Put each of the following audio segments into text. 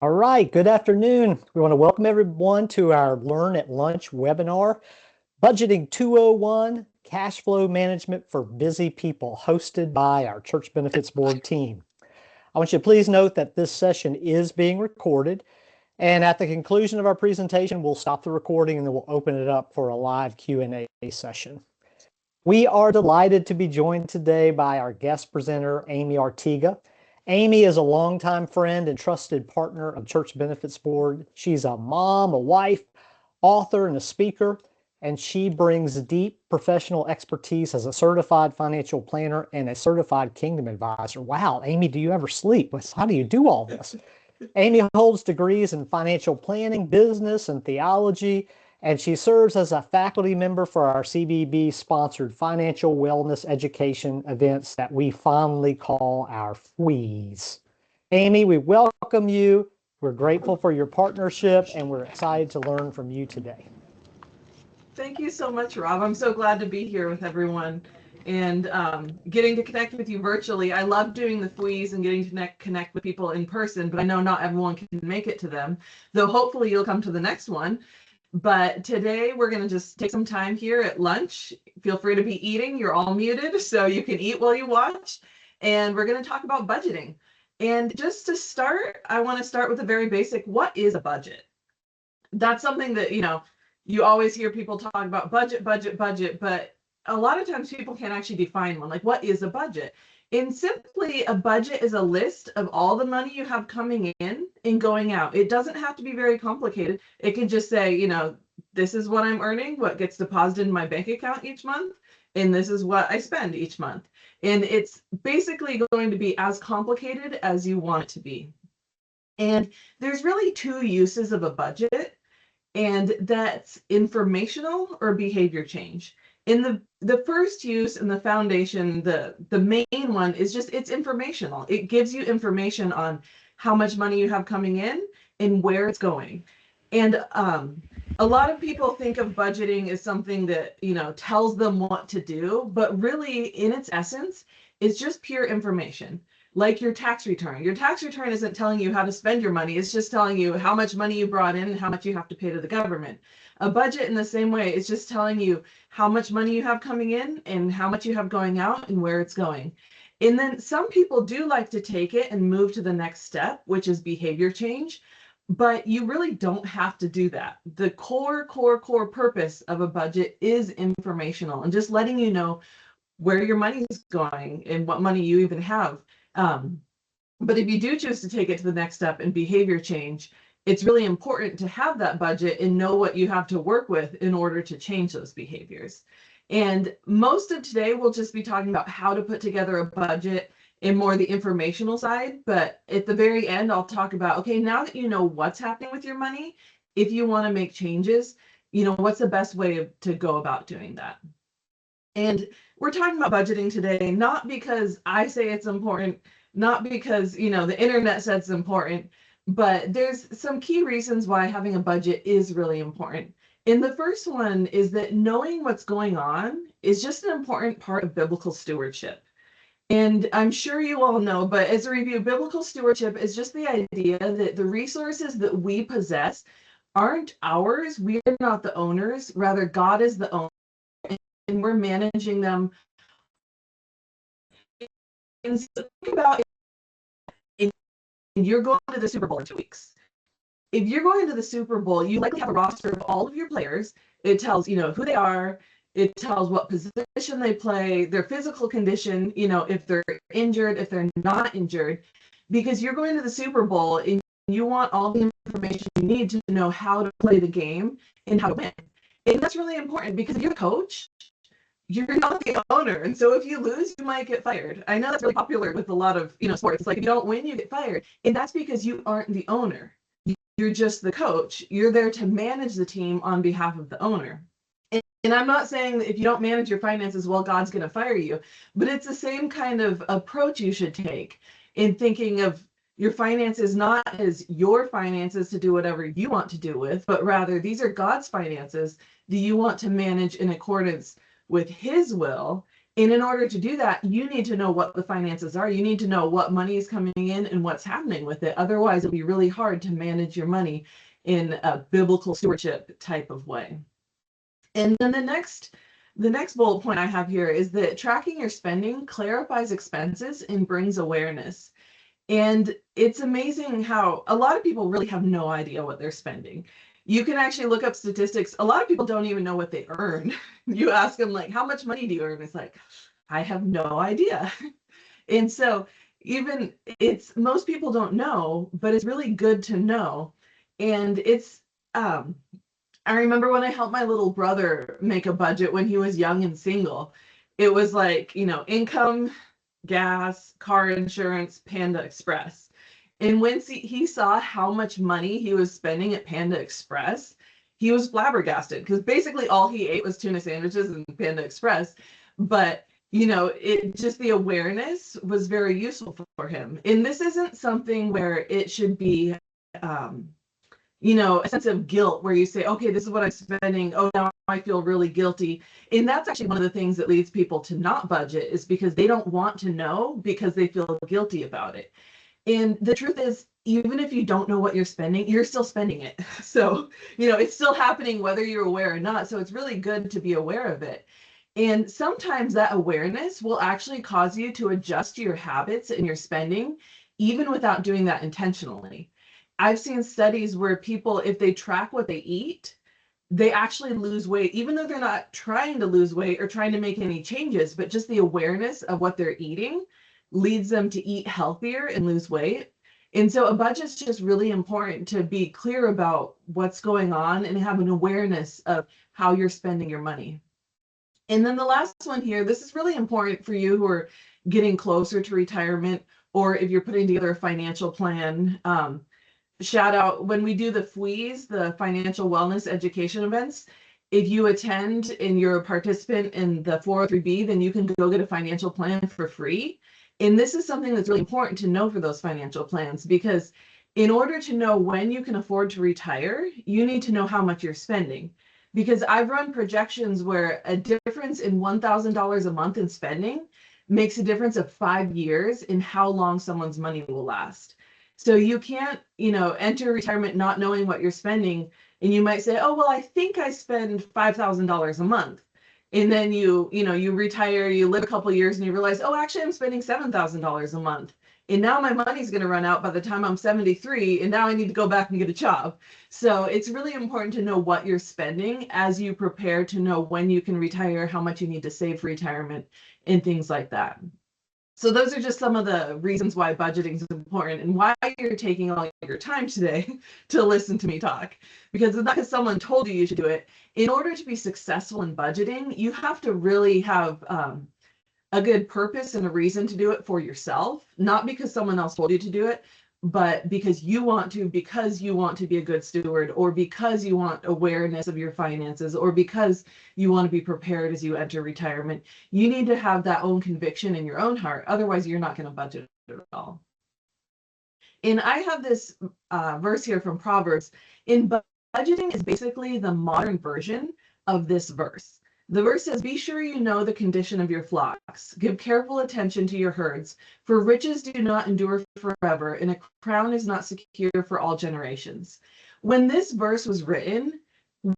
All right, good afternoon. We want to welcome everyone to our Learn at Lunch webinar, Budgeting 201, Cash Flow Management for Busy People, hosted by our Church Benefits Board team. I want you to please note that this session is being recorded, and at the conclusion of our presentation, we'll stop the recording and then we'll open it up for a live Q&A session. We are delighted to be joined today by our guest presenter, Amy Artiga. Amy is a longtime friend and trusted partner of Church Benefits Board. She's a mom, a wife, author, and a speaker, and she brings deep professional expertise as a certified financial planner and a certified kingdom advisor. Wow, Amy, do you ever sleep? How do you do all this? Amy holds degrees in financial planning, business, and theology, and she serves as a faculty member for our CBB-sponsored financial wellness education events that we fondly call our FWEEs. Amy, we welcome you. We're grateful for your partnership, and we're excited to learn from you today. Thank you so much, Rob. I'm so glad to be here with everyone and getting to connect with you virtually. I love doing the FWEEs and getting to connect with people in person, but I know not everyone can make it to them, though hopefully you'll come to the next one. But today we're going to just take some time here at lunch. Feel free to be eating. You're all muted, so you can eat while you watch. And we're going to talk about budgeting. And just to start, I want to start with a very basic, what is a budget? That's something that, you always hear people talk about budget, but a lot of times people can't actually define one. Like, what is a budget? And simply, a budget is a list of all the money you have coming in and going out. It doesn't have to be very complicated. It can just say, this is what I'm earning, what gets deposited in my bank account each month, and this is what I spend each month. And it's basically going to be as complicated as you want it to be. And there's really two uses of a budget, and that's informational or behavior change. In the first use and the foundation, the main one is just, it's informational. It gives you information on how much money you have coming in and where it's going. And a lot of people think of budgeting as something that, tells them what to do, but really in its essence, it's just pure information. Like your tax return. Your tax return isn't telling you how to spend your money. It's just telling you how much money you brought in and how much you have to pay to the government. A budget in the same way is just telling you how much money you have coming in and how much you have going out and where it's going. And then some people do like to take it and move to the next step, which is behavior change. But you really don't have to do that. The core purpose of a budget is informational and just letting you know where your money is going and what money you even have. But if you do choose to take it to the next step in behavior change, it's really important to have that budget and know what you have to work with in order to change those behaviors. And most of today, we'll just be talking about how to put together a budget in more the informational side. But at the very end, I'll talk about, okay, now that you know what's happening with your money, if you want to make changes, what's the best way to go about doing that? And we're talking about budgeting today, not because I say it's important, not because, the internet says it's important, but there's some key reasons why having a budget is really important. And the first one is that knowing what's going on is just an important part of biblical stewardship. And I'm sure you all know, but as a review, biblical stewardship is just the idea that the resources that we possess aren't ours. We are not the owners. Rather, God is the owner, and we're managing them. And so think about if you're going to the Super Bowl in 2 weeks. If you're going to the Super Bowl, you likely have a roster of all of your players. It tells, who they are. It tells what position they play, their physical condition, if they're injured, if they're not injured, because you're going to the Super Bowl and you want all the information you need to know how to play the game and how to win. And that's really important because if you're the coach, you're not the owner. And so if you lose, you might get fired. I know that's really popular with a lot of, sports. It's like if you don't win, you get fired. And that's because you aren't the owner. You're just the coach. You're there to manage the team on behalf of the owner. And I'm not saying that if you don't manage your finances, well, God's going to fire you. But it's the same kind of approach you should take in thinking of your finances not as your finances to do whatever you want to do with, but rather these are God's finances that you want to manage in accordance with his will And in order to do that, you need to know what the finances are. You need to know what money is coming in and what's happening with it. Otherwise, it'll be really hard to manage your money in a biblical stewardship type of way. And then the next bullet point I have here is that tracking your spending clarifies expenses and brings awareness. And it's amazing how a lot of people really have no idea what they're spending. You can actually look up statistics. A lot of people don't even know what they earn. You ask them, like, how much money do you earn? It's like, I have no idea. And so even most people don't know, but it's really good to know. And I remember when I helped my little brother make a budget when he was young and single. It was like, income, gas, car insurance, Panda Express. And when he saw how much money he was spending at Panda Express, he was flabbergasted, because basically all he ate was tuna sandwiches and Panda Express. But it just, the awareness was very useful for him. And this isn't something where it should be a sense of guilt where you say, okay, this is what I'm spending. Oh, now I feel really guilty. And that's actually one of the things that leads people to not budget, is because they don't want to know, because they feel guilty about it. And the truth is, even if you don't know what you're spending, you're still spending it. So, it's still happening whether you're aware or not. So it's really good to be aware of it. And sometimes that awareness will actually cause you to adjust your habits and your spending, even without doing that intentionally. I've seen studies where people, if they track what they eat, they actually lose weight, even though they're not trying to lose weight or trying to make any changes, but just the awareness of what they're eating leads them to eat healthier and lose weight. And so a budget's just really important to be clear about what's going on and have an awareness of how you're spending your money. And then the last one here, this is really important for you who are getting closer to retirement, or if you're putting together a financial plan. Shout out, when we do the FWEEs, the financial wellness education events, if you attend and you're a participant in the 403B, then you can go get a financial plan for free. And this is something that's really important to know for those financial plans, because in order to know when you can afford to retire, you need to know how much you're spending. Because I've run projections where a difference in $1,000 a month in spending makes a difference of 5 years in how long someone's money will last. So you can't, enter retirement not knowing what you're spending. And you might say, oh, well, I think I spend $5,000 a month. And then you retire, you live a couple of years and you realize, oh, actually, I'm spending $7,000 a month. And now my money's going to run out by the time I'm 73. And now I need to go back and get a job. So it's really important to know what you're spending as you prepare to know when you can retire, how much you need to save for retirement, and things like that. So those are just some of the reasons why budgeting is important, and why you're taking all your time today to listen to me talk. Because it's not because someone told you should do it. In order to be successful in budgeting, you have to really have a good purpose and a reason to do it for yourself, not because someone else told you to do it, but because you want to be a good steward, or because you want awareness of your finances, or because you want to be prepared as you enter retirement. You need to have that own conviction in your own heart. Otherwise, you're not going to budget at all. And I have this verse here from Proverbs. Budgeting is basically the modern version of this verse. The verse says, be sure you know the condition of your flocks. Give careful attention to your herds, for riches do not endure forever, and a crown is not secure for all generations. When this verse was written,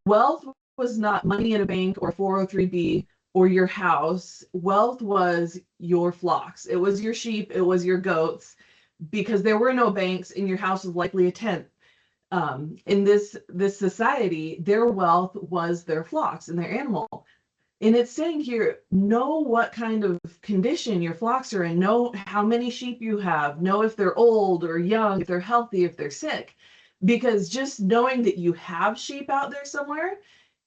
wealth was not money in a bank or 403B or your house. Wealth was your flocks. It was your sheep. It was your goats, because there were no banks and your house was likely a tent. In this society, their wealth was their flocks and their animal. And it's saying here, know what kind of condition your flocks are in, know how many sheep you have, know if they're old or young, if they're healthy, if they're sick. Because just knowing that you have sheep out there somewhere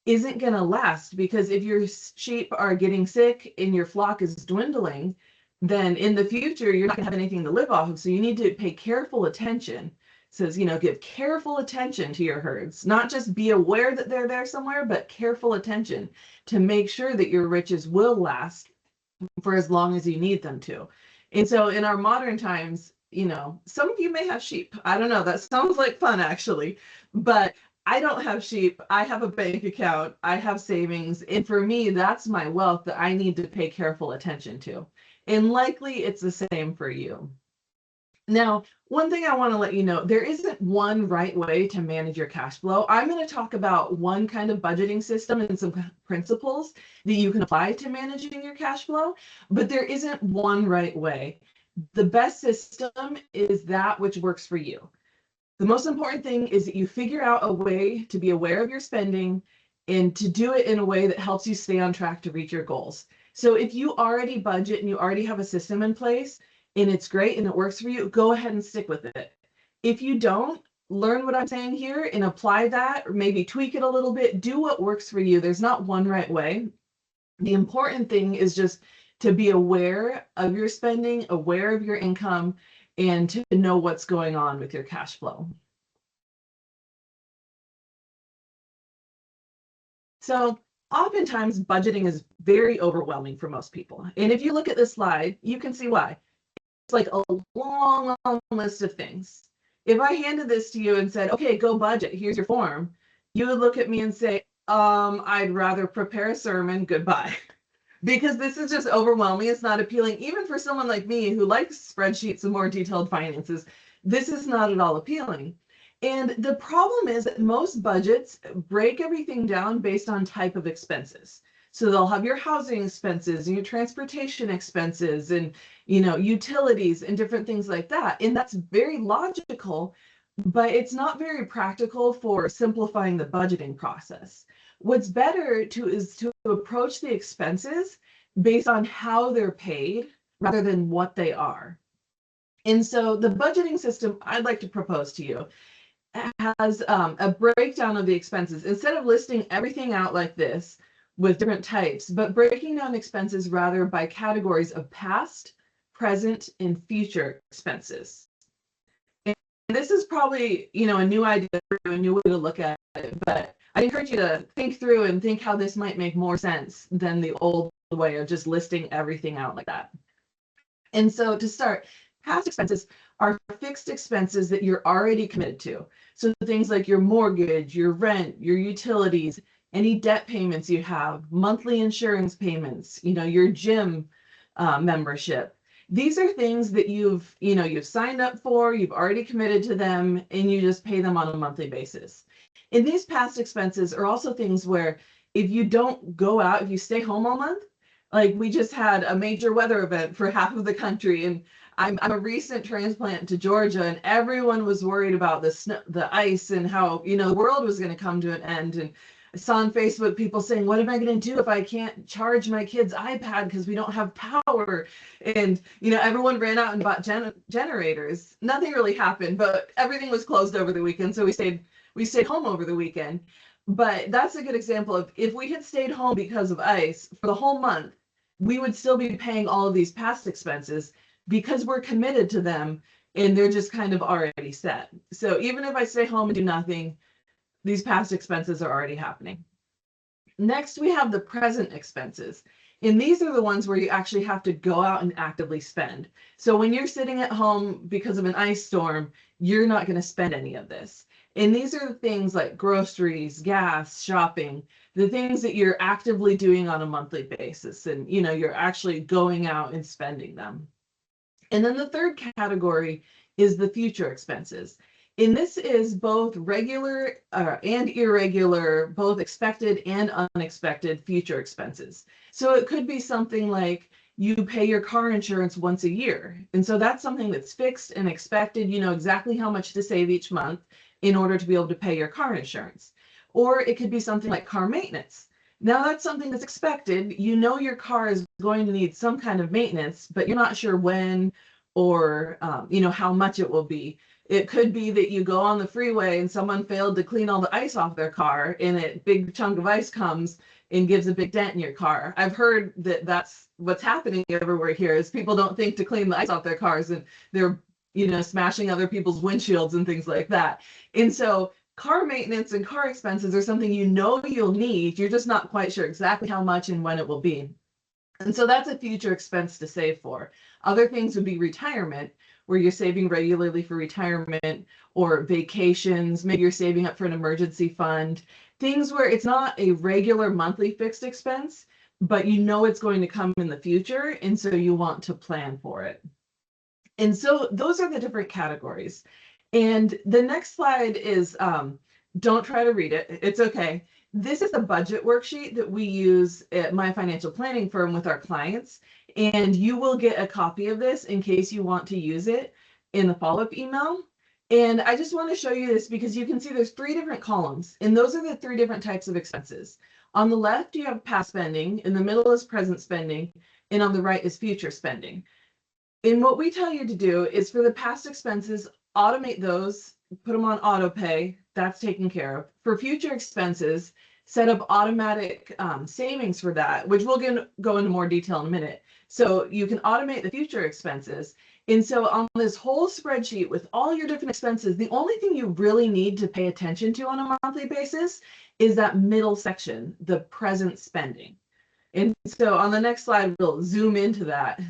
isn't going to last. Because if your sheep are getting sick and your flock is dwindling, then in the future, you're not going to have anything to live off of. So you need to pay careful attention. Says, give careful attention to your herds, not just be aware that they're there somewhere, but careful attention to make sure that your riches will last for as long as you need them to. And so in our modern times, some of you may have sheep. I don't know. That sounds like fun, actually. But I don't have sheep. I have a bank account. I have savings. And for me, that's my wealth that I need to pay careful attention to. And likely it's the same for you. Now, one thing I want to let you know, there isn't one right way to manage your cash flow. I'm going to talk about one kind of budgeting system and some principles that you can apply to managing your cash flow, but there isn't one right way. The best system is that which works for you. The most important thing is that you figure out a way to be aware of your spending and to do it in a way that helps you stay on track to reach your goals. So if you already budget and you already have a system in place and it's great and it works for you, go ahead and stick with it. If you don't, learn what I'm saying here and apply that, or maybe tweak it a little bit. Do what works for you. There's not one right way. The important thing is just to be aware of your spending, aware of your income, and to know what's going on with your cash flow. So oftentimes budgeting is very overwhelming for most people. And if you look at this slide, you can see why. It's like a long, long list of things. If I handed this to you and said, okay, go budget, here's your form, you would look at me and say, I'd rather prepare a sermon, goodbye. Because this is just overwhelming. It's not appealing. Even for someone like me who likes spreadsheets and more detailed finances, this is not at all appealing. And the problem is that most budgets break everything down based on type of expenses. So they'll have your housing expenses and your transportation expenses and, you know, utilities and different things like that. And that's very logical, but it's not very practical for simplifying the budgeting process. What's better is to approach the expenses based on how they're paid rather than what they are. And so the budgeting system I'd like to propose to you has a breakdown of the expenses. Instead of listing everything out like this with different types, but breaking down expenses rather by categories of past, present, and future expenses. And this is probably, you know, a new idea, a new way to look at it, but I encourage you to think through and think how this might make more sense than the old way of just listing everything out like that. And so to start, past expenses are fixed expenses that you're already committed to. So things like your mortgage, your rent, your utilities, any debt payments you have, monthly insurance payments, you know, your gym membership. These are things that you've signed up for, you've already committed to them, and you just pay them on a monthly basis. And these past expenses are also things where if you don't go out, if you stay home all month, like we just had a major weather event for half of the country, and I'm a recent transplant to Georgia, and everyone was worried about the snow, the ice, and how, you know, the world was going to come to an end. And I saw on Facebook people saying, what am I going to do if I can't charge my kid's iPad because we don't have power? And, you know, everyone ran out and bought generators. Nothing really happened, but everything was closed over the weekend. So we stayed home over the weekend. But that's a good example of if we had stayed home because of ice for the whole month, we would still be paying all of these past expenses because we're committed to them and they're just kind of already set. So even if I stay home and do nothing, these past expenses are already happening. Next, we have the present expenses. And these are the ones where you actually have to go out and actively spend. So when you're sitting at home because of an ice storm, you're not going to spend any of this. And these are the things like groceries, gas, shopping, the things that you're actively doing on a monthly basis. And, you know, you're actually going out and spending them. And then the third category is the future expenses. And this is both regular and irregular, both expected and unexpected future expenses. So it could be something like you pay your car insurance once a year. And so that's something that's fixed and expected. You know exactly how much to save each month in order to be able to pay your car insurance. Or it could be something like car maintenance. Now that's something that's expected. You know your car is going to need some kind of maintenance, but you're not sure when or you know, how much it will be. It could be that you go on the freeway and someone failed to clean all the ice off their car and a big chunk of ice comes and gives a big dent in your car. I've heard that that's what's happening everywhere here is people don't think to clean the ice off their cars and they're, you know, smashing other people's windshields and things like that. And so car maintenance and car expenses are something you know you'll need. You're just not quite sure exactly how much and when it will be. And so that's a future expense to save for. Other things would be retirement, where you're saving regularly for retirement or vacations. Maybe you're saving up for an emergency fund, things where it's not a regular monthly fixed expense, but you know it's going to come in the future. And so you want to plan for it. And so those are the different categories. And the next slide is, don't try to read it. It's okay. This is the budget worksheet that we use at my financial planning firm with our clients. And you will get a copy of this in case you want to use it in the follow-up email. And I just want to show you this because you can see there's 3 different columns, and those are the 3 different types of expenses. On the left, you have past spending, in the middle is present spending, and on the right is future spending. And what we tell you to do is for the past expenses, automate those, put them on auto pay. That's taken care of. For future expenses, set up automatic savings for that, which we'll go into more detail in a minute. So you can automate the future expenses. And so on this whole spreadsheet with all your different expenses, the only thing you really need to pay attention to on a monthly basis is that middle section, the present spending. And so on the next slide, we'll zoom into that.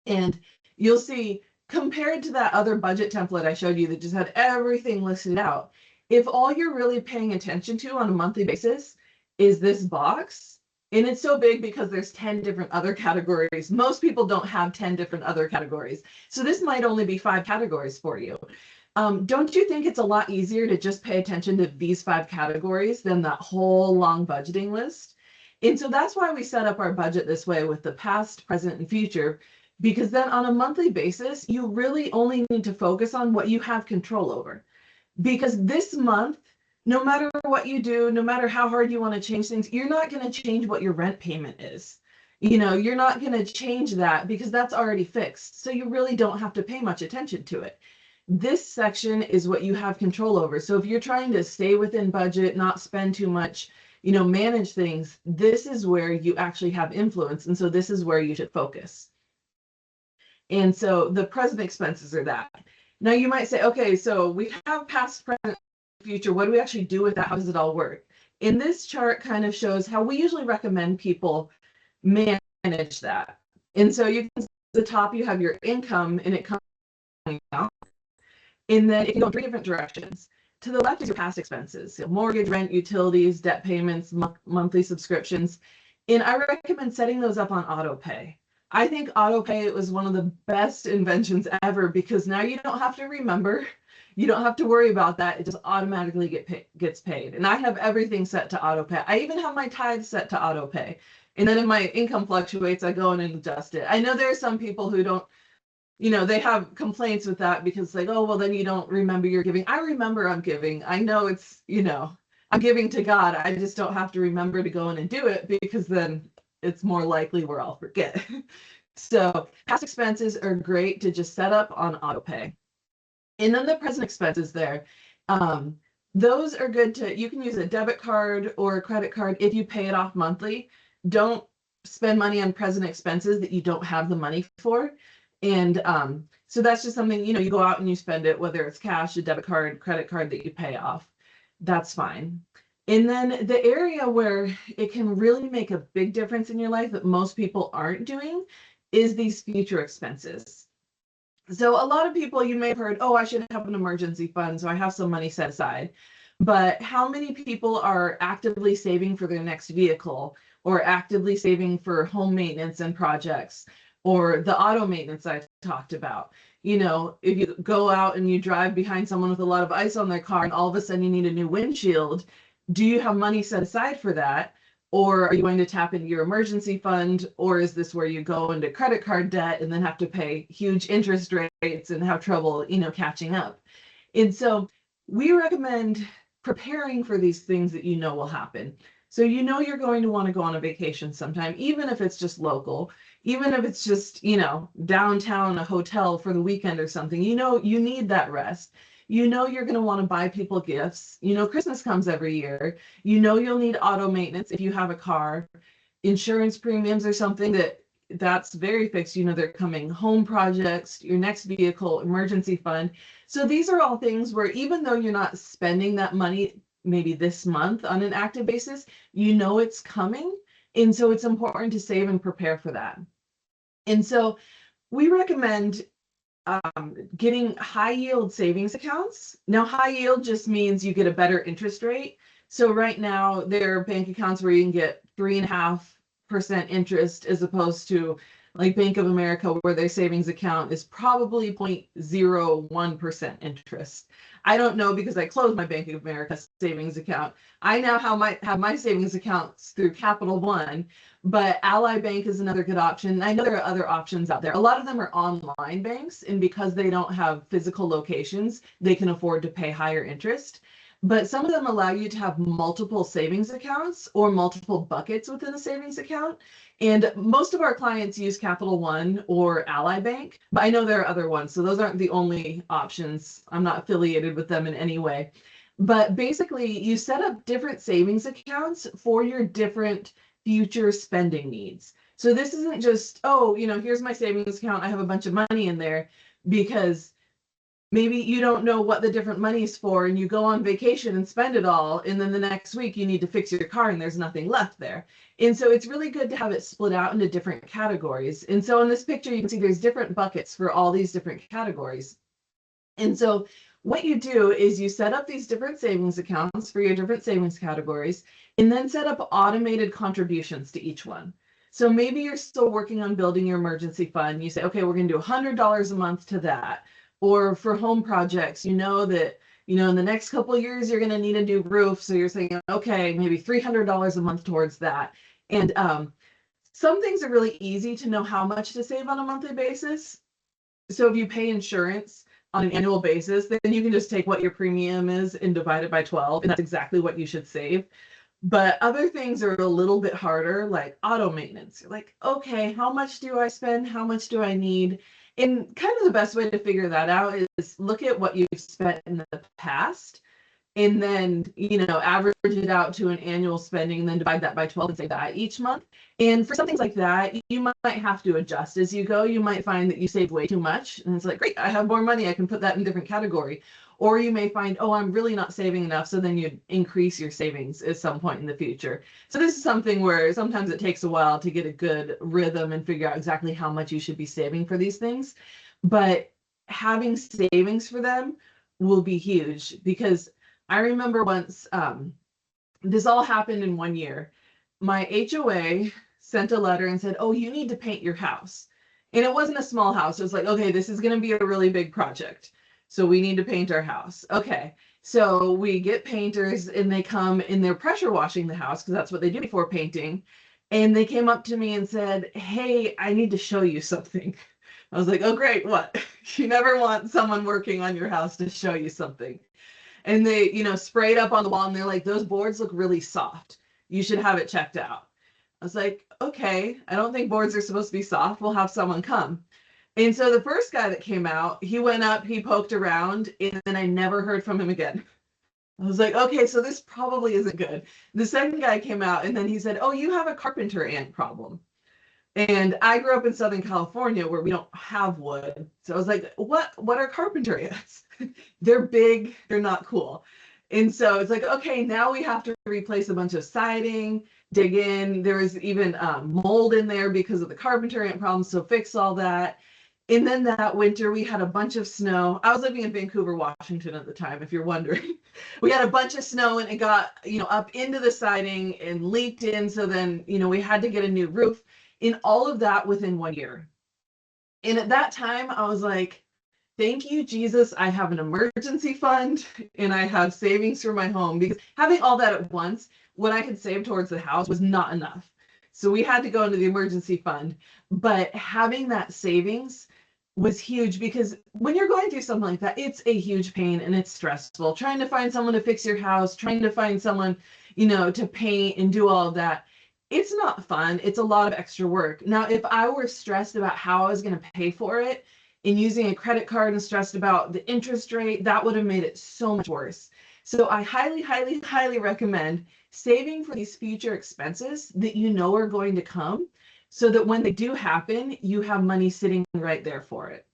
And you'll see, compared to that other budget template I showed you that just had everything listed out, if all you're really paying attention to on a monthly basis is this box, and it's so big because there's 10 different other categories. Most people don't have 10 different other categories. So this might only be 5 categories for you. Don't you think it's a lot easier to just pay attention to these 5 categories than that whole long budgeting list? And so that's why we set up our budget this way with the past, present, and future. Because then on a monthly basis, you really only need to focus on what you have control over. Because this month, no matter what you do, no matter how hard you want to change things, you're not going to change what your rent payment is. You know, you're not going to change that because that's already fixed. So you really don't have to pay much attention to it. This section is what you have control over. So if you're trying to stay within budget, not spend too much, you know, manage things, this is where you actually have influence. And so this is where you should focus. And so the present expenses are that. Now you might say, okay, so we have past, present, future. What do we actually do with that? How does it all work? And this chart kind of shows how we usually recommend people manage that. And so you can see at the top, you have your income and it comes out. And then it can go in 3 different directions. To the left is your past expenses, so mortgage, rent, utilities, debt payments, monthly subscriptions. And I recommend setting those up on auto pay. I think auto pay was one of the best inventions ever because now you don't have to remember. You don't have to worry about that. It just automatically gets paid. And I have everything set to auto pay. I even have my tithes set to auto pay. And then if my income fluctuates, I go in and adjust it. I know there are some people who don't, you know, they have complaints with that because like, oh, well, then you don't remember you're giving. I remember I'm giving. I know it's, you know, I'm giving to God. I just don't have to remember to go in and do it because then it's more likely where I'll forget. So past expenses are great to just set up on auto pay. And then the present expenses there, those are good to, you can use a debit card or a credit card if you pay it off monthly. Don't spend money on present expenses that you don't have the money for. And so that's just something, you know, you go out and you spend it, whether it's cash, a debit card, credit card that you pay off, that's fine. And then the area where it can really make a big difference in your life that most people aren't doing is these future expenses. So a lot of people, you may have heard, oh, I should have an emergency fund, so I have some money set aside. But how many people are actively saving for their next vehicle or actively saving for home maintenance and projects or the auto maintenance I talked about? You know, if you go out and you drive behind someone with a lot of ice on their car and all of a sudden you need a new windshield, do you have money set aside for that? Or are you going to tap into your emergency fund? Or is this where you go into credit card debt and then have to pay huge interest rates and have trouble, you know, catching up? And so we recommend preparing for these things that you know will happen. So you know you're going to want to go on a vacation sometime, even if it's just local, even if it's just, you know, downtown, a hotel for the weekend or something. You know you need that rest. You know you're going to want to buy people gifts. You know Christmas comes every year. You know you'll need auto maintenance if you have a car. Insurance premiums are something that's very fixed. You know they're coming. Home projects, your next vehicle, emergency fund. So these are all things where even though you're not spending that money maybe this month on an active basis, you know it's coming. And so it's important to save and prepare for that. And so we recommend getting high yield savings accounts. Now, high yield just means you get a better interest rate. So right now there are bank accounts where you can get 3.5% interest, as opposed to like Bank of America, where their savings account is probably 0.01% interest. I don't know, because I closed my Bank of America savings account. I now have my savings accounts through Capital One, but Ally Bank is another good option. I know there are other options out there. A lot of them are online banks, and because they don't have physical locations, they can afford to pay higher interest. But some of them allow you to have multiple savings accounts or multiple buckets within a savings account. And most of our clients use Capital One or Ally Bank, but I know there are other ones. So those aren't the only options. I'm not affiliated with them in any way. But basically, you set up different savings accounts for your different future spending needs. So this isn't just, oh, here's my savings account, I have a bunch of money in there, because maybe you don't know what the different money is for, and you go on vacation and spend it all, and then the next week you need to fix your car and there's nothing left there. And so it's really good to have it split out into different categories. And so in this picture, you can see there's different buckets for all these different categories. And so what you do is you set up these different savings accounts for your different savings categories, and then set up automated contributions to each one. So maybe you're still working on building your emergency fund. You say, okay, we're going to do $100 a month to that. Or for home projects, that, in the next couple of years, you're going to need a new roof. So you're saying, okay, maybe $300 a month towards that. And some things are really easy to know how much to save on a monthly basis. So if you pay insurance on an annual basis, then you can just take what your premium is and divide it by 12, and that's exactly what you should save. But other things are a little bit harder, like auto maintenance. You're like, okay, how much do I spend? How much do I need? And kind of the best way to figure that out is look at what you've spent in the past, and then, average it out to an annual spending, and then divide that by 12 and say that each month. And for some things like that, you might have to adjust as you go. You might find that you save way too much, and it's like, great, I have more money, I can put that in a different category. Or you may find, oh, I'm really not saving enough, so then you increase your savings at some point in the future. So this is something where sometimes it takes a while to get a good rhythm and figure out exactly how much you should be saving for these things. But having savings for them will be huge, because I remember once, this all happened in one year. My HOA sent a letter and said, oh, you need to paint your house. And it wasn't a small house. It was like, okay, this is going to be a really big project, so we need to paint our house. Okay, so we get painters, and they come and they're pressure washing the house, because that's what they do before painting. And they came up to me and said, hey, I need to show you something. I was like, oh, great, what? You never want someone working on your house to show you something. And they, sprayed up on the wall, and they're like, those boards look really soft. You should have it checked out. I was like, okay, I don't think boards are supposed to be soft. We'll have someone come. And so the first guy that came out, he went up, he poked around, and then I never heard from him again. I was like, okay, so this probably isn't good. The second guy came out, and then he said, oh, you have a carpenter ant problem. And I grew up in Southern California, where we don't have wood. So I was like, what are carpenter ants? They're big, they're not cool. And so it's like, okay, now we have to replace a bunch of siding, dig in. There was even mold in there because of the carpenter ant problem, so fix all that. And then that winter, we had a bunch of snow. I was living in Vancouver, Washington at the time, if you're wondering. We had a bunch of snow, and it got, up into the siding and leaked in. So then, we had to get a new roof. In all of that within 1 year. And at that time, I was like, thank you, Jesus. I have an emergency fund, and I have savings for my home, because having all that at once, what I could save towards the house was not enough. So we had to go into the emergency fund. But having that savings was huge, because when you're going through something like that, it's a huge pain and it's stressful. Trying to find someone to fix your house, trying to find someone, to paint and do all of that. It's not fun. It's a lot of extra work. Now, if I were stressed about how I was going to pay for it and using a credit card and stressed about the interest rate, that would have made it so much worse. So I highly, highly, highly recommend saving for these future expenses that are going to come, so that when they do happen, you have money sitting right there for it.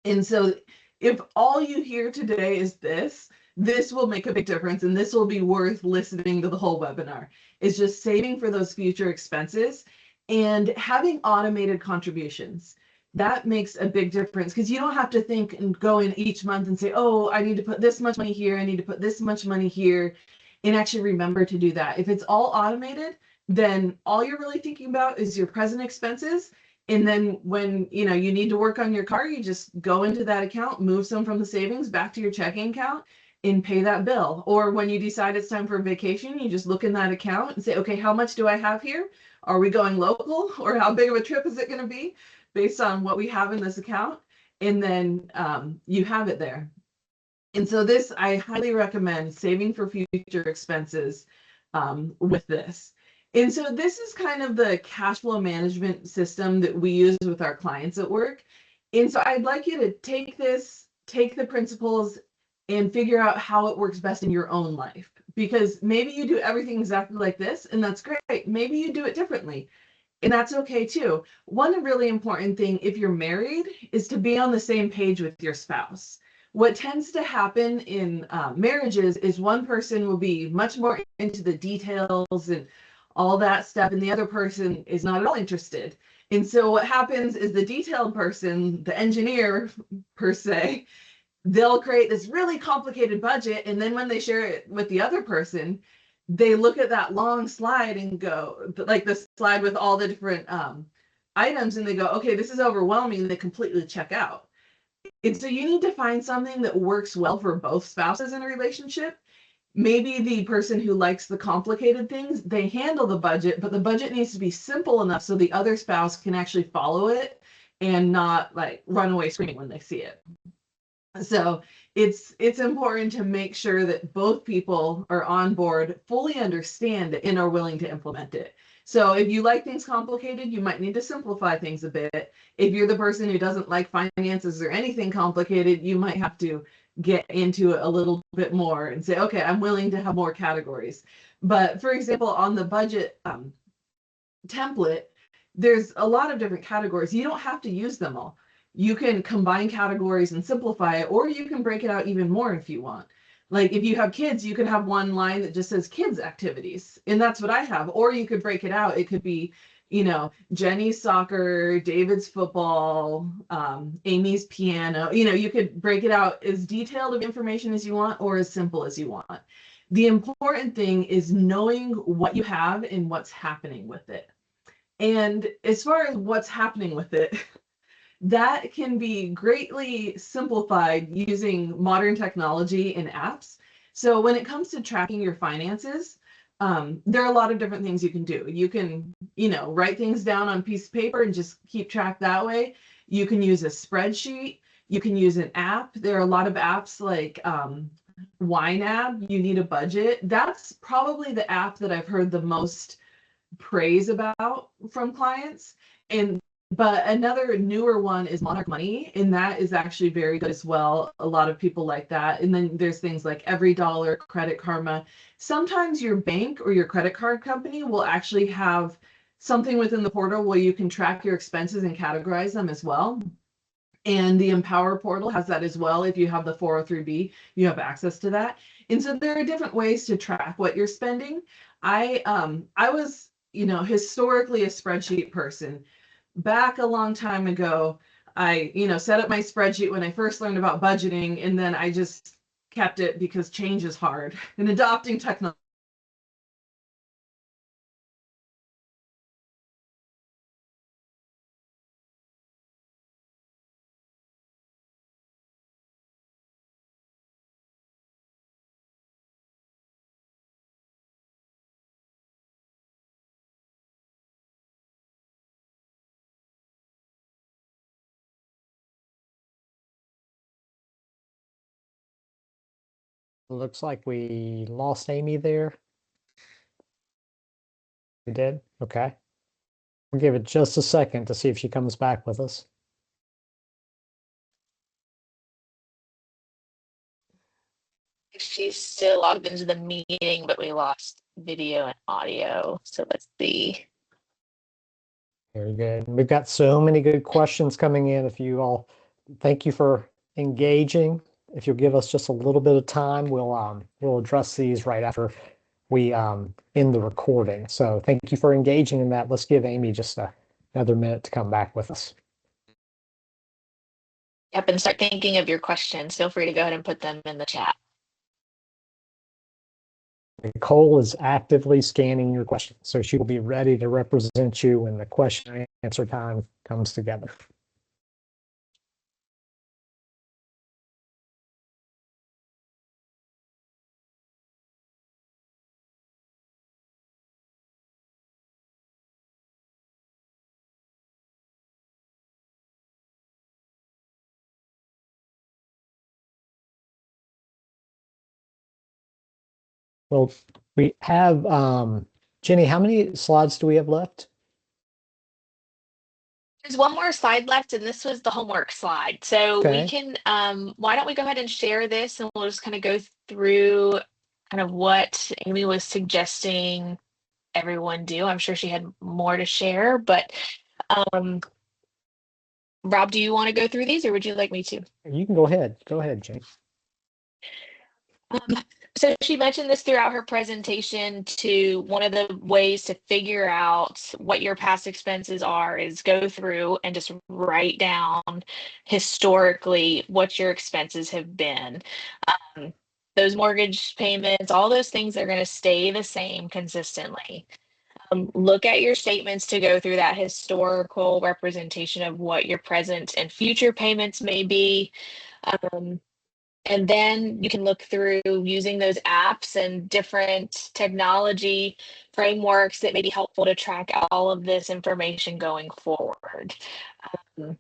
And so if all you hear today is this will make a big difference and this will be worth listening to the whole webinar. It's just saving for those future expenses and having automated contributions. That makes a big difference because you don't have to think and go in each month and say, oh, I need to put this much money here, I need to put this much money here, and actually remember to do that. If it's all automated, then all you're really thinking about is your present expenses. And then when you need to work on your car, you just go into that account, move some from the savings back to your checking account and pay that bill. Or when you decide it's time for a vacation, you just look in that account and say, okay, how much do I have here? Are we going local, or how big of a trip is it going to be based on what we have in this account? And then you have it there. And so this, I highly recommend saving for future expenses with this. And so this is kind of the cash flow management system that we use with our clients at work. And so I'd like you to take the principles and figure out how it works best in your own life. Because maybe you do everything exactly like this, and that's great. Maybe you do it differently, and that's okay too. One really important thing, if you're married, is to be on the same page with your spouse. What tends to happen in marriages is one person will be much more into the details and all that stuff, and the other person is not at all interested. And so what happens is the detailed person, the engineer per se, they'll create this really complicated budget, and then when they share it with the other person, they look at that long slide and go, like the slide with all the different items, and they go, okay, this is overwhelming, and they completely check out. And so you need to find something that works well for both spouses in a relationship. Maybe the person who likes the complicated things, they handle the budget, but the budget needs to be simple enough so the other spouse can actually follow it and not like run away screaming when they see it. So it's important to make sure that both people are on board, fully understand it, and are willing to implement it. So if you like things complicated, you might need to simplify things a bit. If you're the person who doesn't like finances or anything complicated, you might have to get into it a little bit more and say, okay, I'm willing to have more categories. But for example, on the budget template, there's a lot of different categories. You don't have to use them all. You can combine categories and simplify it, or you can break it out even more if you want. Like if you have kids, you could have one line that just says kids activities, and that's what I have. Or you could break it out. It could be, Jenny's soccer, David's football, Amy's piano. You could break it out as detailed of information as you want or as simple as you want. The important thing is knowing what you have and what's happening with it. And as far as what's happening with it, that can be greatly simplified using modern technology and apps. So when it comes to tracking your finances, there are a lot of different things you can do. You can, write things down on a piece of paper and just keep track that way. You can use a spreadsheet. You can use an app. There are a lot of apps like YNAB, You Need a Budget. That's probably the app that I've heard the most praise about from clients. But another newer one is Monarch Money, and that is actually very good as well. A lot of people like that. And then there's things like Every Dollar, Credit Karma. Sometimes your bank or your credit card company will actually have something within the portal where you can track your expenses and categorize them as well. And the Empower portal has that as well. If you have the 403B, you have access to that. And so there are different ways to track what you're spending. I was, historically a spreadsheet person. Back a long time ago, I, set up my spreadsheet when I first learned about budgeting, and then I just kept it because change is hard and adopting technology. Looks like we lost Amy there. We did? Okay. We'll give it just a second to see if she comes back with us. She's still logged into the meeting, but we lost video and audio. So let's see. Very good. We've got so many good questions coming in. If you all, thank you for engaging. If you'll give us just a little bit of time, we'll address these right after we end the recording. So thank you for engaging in that. Let's give Amy just another minute to come back with us. Yep, and start thinking of your questions. Feel free to go ahead and put them in the chat. Nicole is actively scanning your questions, so she will be ready to represent you when the question and answer time comes together. Well, we have, Jenny, how many slides do we have left? There's one more slide left, and this was the homework slide. So we Okay. can, why don't we go ahead and share this, and we'll just kind of go through kind of what Amy was suggesting everyone do. I'm sure she had more to share, but Rob, do you want to go through these, or would you like me to? You can go ahead. Go ahead, Jenny. So she mentioned this throughout her presentation to one of the ways to figure out what your past expenses are is go through and just write down historically what your expenses have been. Those mortgage payments, all those things are going to stay the same consistently. Look at your statements to go through that historical representation of what your present and future payments may be. And then you can look through using those apps and different technology frameworks that may be helpful to track all of this information going forward. And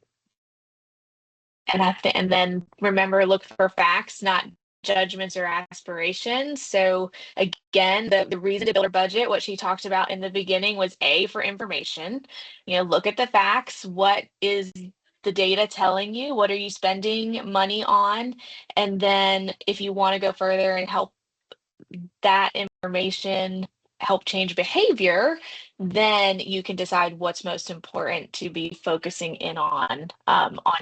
then remember, look for facts, not judgments or aspirations. So again, the reason to build a budget, what she talked about in the beginning was A, for information. Look at the facts. What is the data telling you? What are you spending money on? And then if you want to go further and help that information help change behavior, then you can decide what's most important to be focusing in on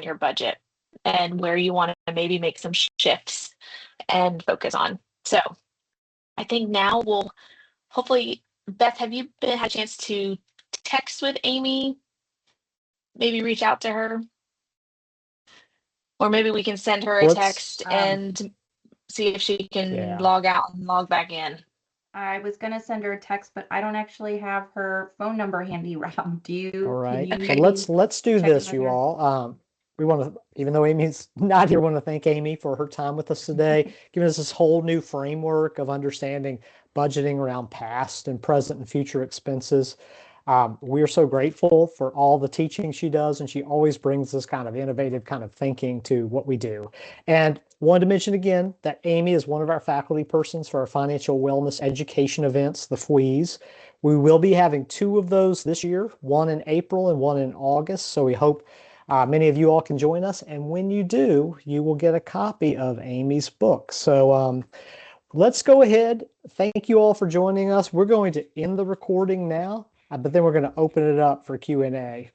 your budget and where you want to maybe make some shifts and focus on. So I think now we'll hopefully, Beth, have you had a chance to text with Amy? Maybe reach out to her? Or maybe we can send her a text and see if she can log out and log back in. I was going to send her a text, but I don't actually have her phone number handy, Rob. Do you? All right. You So let's do this, you all. We want to, even though Amy's not here, want to thank Amy for her time with us today, giving us this whole new framework of understanding budgeting around past and present and future expenses. We're so grateful for all the teaching she does, and she always brings this kind of innovative kind of thinking to what we do. And wanted to mention again that Amy is one of our faculty persons for our financial wellness education events, the FWEEs. We will be having 2 of those this year, one in April and one in August. So we hope many of you all can join us. And when you do, you will get a copy of Amy's book. So let's go ahead. Thank you all for joining us. We're going to end the recording now, but then we're going to open it up for Q&A.